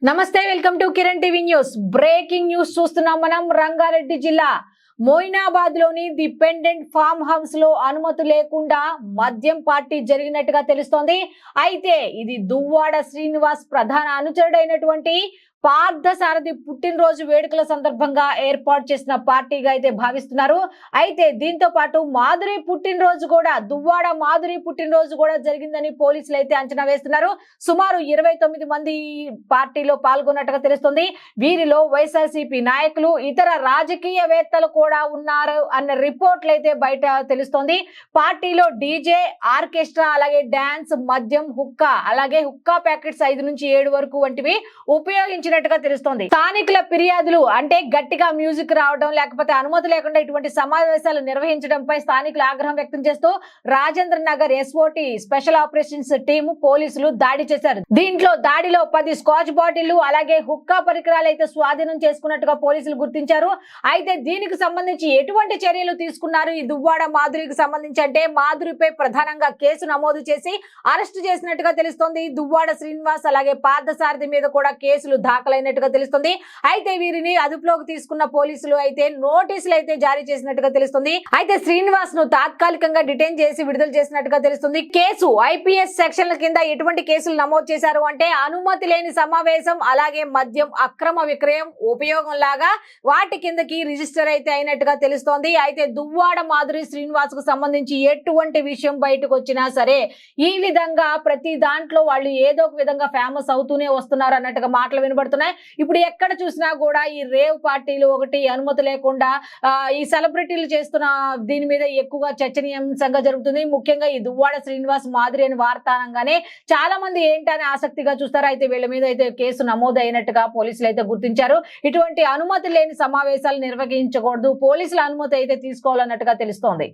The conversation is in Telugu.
నమస్తే, welcome to Kiran TV news. Breaking news చూస్తున్నాం. మనం రంగారెడ్డి జిల్లా మోయినాబాద్ లోని ది పెండెంట్ ఫామ్ హౌస్ లో అనుమతి లేకుండా మద్యం పార్టీ జరిగినట్టుగా తెలుస్తోంది. అయితే ఇది దువ్వాడ శ్రీనివాస్ ప్రధాన అనుచరుడైనటువంటి పార్థసారథి పుట్టినరోజు వేడుకల సందర్భంగా ఏర్పాటు చేసిన పార్టీగా అయితే భావిస్తున్నారు. అయితే దీంతో పాటు మాధురి పుట్టినరోజు కూడా, దువ్వాడ మాధురి పుట్టినరోజు కూడా జరిగిందని పోలీసులు అయితే అంచనా వేస్తున్నారు. సుమారు 29 మంది పార్టీలో పాల్గొన్నట్టుగా తెలుస్తుంది. వీరిలో వైఎస్ఆర్సీపీ నాయకులు, ఇతర రాజకీయవేత్తలు కూడా ఉన్నారు అన్న రిపోర్ట్లు అయితే బయట తెలుస్తోంది. పార్టీలో డీజే, ఆర్కెస్ట్రా, అలాగే డాన్స్, మద్యం, హుక్కా, అలాగే హుక్కా ప్యాకెట్స్ 5 నుంచి 7 వరకు వంటివి ఉపయోగించినట్టుగా తెలుస్తోంది. స్థానికుల ఫిర్యాదులు అంటే గట్టిగా మ్యూజిక్ రావడం, లేకపోతే అనుమతి లేకుండా ఇటువంటి సమావేశాలు నిర్వహించడంపై స్థానికులు ఆగ్రహం వ్యక్తం చేస్తూ Rajendra Nagar SOT special operations team పోలీసులు దాడి చేశారు. దీంట్లో దాడిలో 10 స్కాచ్ బాటిళ్లు, అలాగే హుక్కా పరికరాలు అయితే స్వాధీనం చేసుకున్నట్టుగా పోలీసులు గుర్తించారు. అయితే దీనికి సంబంధించి ఎటువంటి చర్యలు తీసుకున్నారు ఈ దువ్వాడ మాధురికి సంబంధించి అంటే, మాధురిపై ప్రధానంగా కేసు నమోదు చేసి అరెస్టు చేసినట్టుగా తెలుస్తోంది. దువ్వాడ శ్రీనివాస్ అలాగే పార్థసారథి మీద కూడా కేసులు దాఖలైనట్టుగా తెలుస్తుంది. అయితే వీరిని అదుపులోకి తీసుకున్న పోలీసులు అయితే నోటీసులు అయితే జారీ చేసినట్టుగా తెలుస్తుంది. అయితే శ్రీనివాస్ ను తాత్కాలికంగా డిటైన్ చేసి విడుదల చేసినట్టుగా తెలుస్తుంది. కేసు ఐపీఎస్ సెక్షన్ల కింద ఎటువంటి కేసులు నమోదు చేశారు అంటే, అనుమతి లేని సమావేశం, అలాగే మద్యం అక్రమ విక్రయం, ఉపయోగం లాగా వాటి కిందకి రిజిస్టర్ అయితే అయినట్టుగా తెలుస్తోంది. అయితే దువ్వాడ మాధురి శ్రీనివాస్ కు సంబంధించి ఎటువంటి విషయం బయటకు వచ్చినా సరే ఈ విధంగా ప్రతి దాంట్లో వాళ్ళు ఏదో ఒక విధంగా ఫేమస్ అవుతూనే వస్తున్నారు అన్నట్టుగా మాటలు వినబడుతున్నాయి. ఇప్పుడు ఎక్కడ చూసినా కూడా ఈ రేవ్ పార్టీలు ఒకటి అనుమతి లేకుండా ఈ సెలబ్రిటీలు చేస్తున్న దీని మీద ఎక్కువగా చర్చనీయాంశంగా జరుగుతుంది. ముఖ్యంగా ఈ దువ్వాడ శ్రీనివాస్ మాధురి అని వార్తానంగానే చాలా మంది ఏంటని ఆసక్తిగా చూస్తారు. అయితే వీళ్ళ మీద అయితే కేసు నమోదు అయినట్టుగా పోలీసులు అయితే గుర్తించారు. ఇటువంటి అనుమతి లేని సమావేశాలు నిర్వహించకూడదు, పోలీసుల అనుమతి అయితే తీసుకోవాలన్నట్టుగా తెలుస్తోంది.